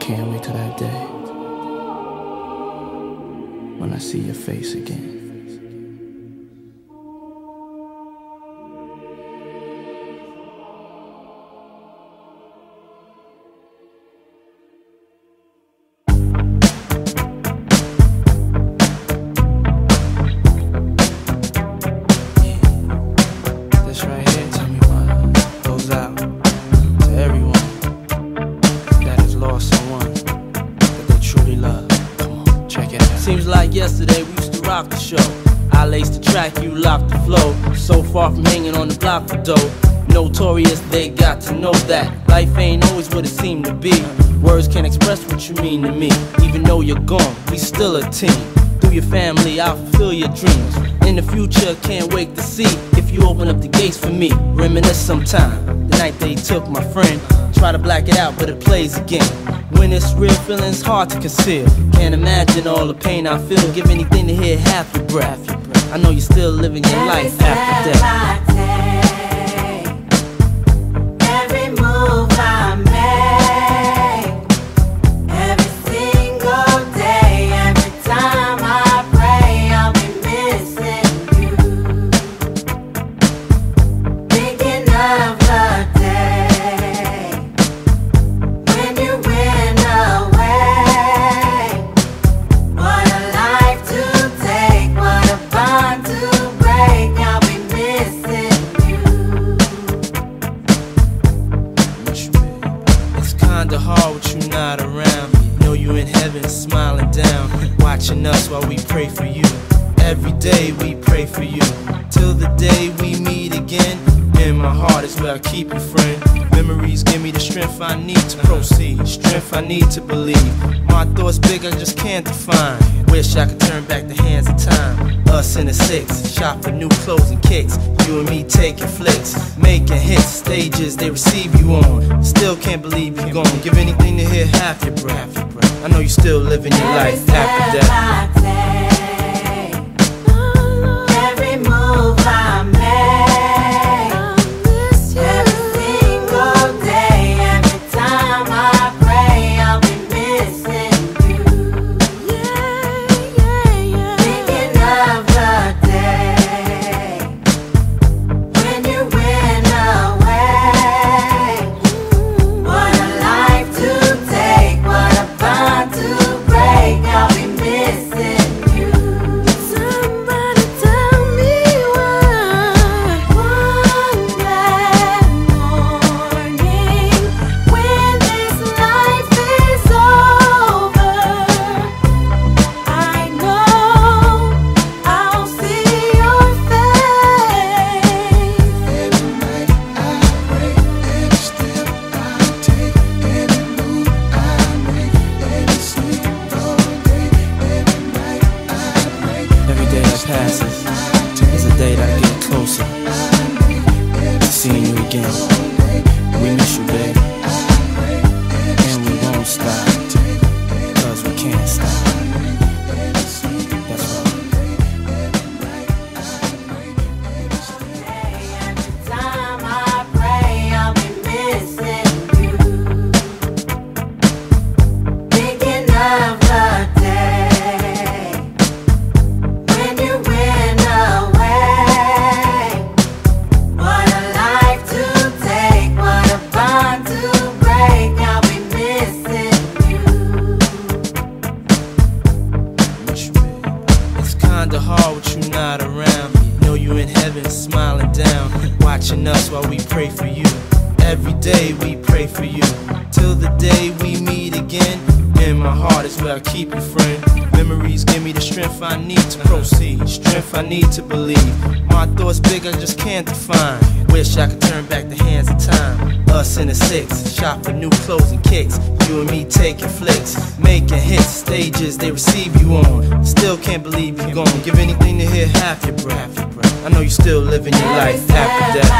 can't wait till that day when I see your face again. Seems like yesterday we used to rock the show. I laced the track, you locked the flow. So far from hanging on the block for dough. Notorious, they got to know that life ain't always what it seemed to be. Words can't express what you mean to me. Even though you're gone, we still a team. Through your family, I'll fulfill your dreams. In the future, can't wait to see if you open up the gates for me. Reminisce sometime, the night they took my friend. Try to black it out, but it plays again. When it's real, feeling's hard to conceal. Can't imagine all the pain I feel. Give anything to hear half your breath. I know you're still living your life after death. Every move I make, every single day, every time I pray, I'll be missing you. Thinking of the day when you went away. What a life to take, what a bond to break. I'll be missing you. It's kinda hard with you not around. Know you in heaven smiling down, watching us while we pray for you. Every day we pray for you, till the day we meet again. In my heart is where I keep you, friend. Memories give me the strength I need to proceed, strength I need to believe. My thoughts big, I just can't define. Wish I could turn back the hands of time. Us in the six, shop for new clothes and kicks. You and me taking flicks, making hits, stages they receive you on. Still can't believe you're gone. Give anything to hear half your breath. I know you're still living your life after death. Every move I make, every single day, every time I pray, I'll be missing you. Thinking of the day when you went away. What a life to take, what a bond to break. I'll be missing you. Somebody tell me why. One bad morning when this life is over, I know I'll see your face. Every night I pray, every step I take, every move I make, every single day, every night I pray. Every day that passes is a day that I get closer to seeing you again. We miss you, babe, and we won't stop, cause we can't stop. That's right. Every time I pray, I'll be missing you. Thinking of the day when you went away. What a life to take, what a bond to break. I'll be missing you. It's kinda hard with you not around. Know you in heaven smiling down, watching us while we pray for you. Every day we pray for you, till the day we meet again. In my heart is where I keep you, friend. Memories give me the strength I need to proceed, strength I need to believe. My thoughts big, I just can't define. Wish I could turn back the hands of time. Us in the six, shop for new clothes and kicks. You and me taking flicks, making hits, stages they receive you on. Still can't believe you're gone. Give anything to hear half your breath. I know you're still living your life after death.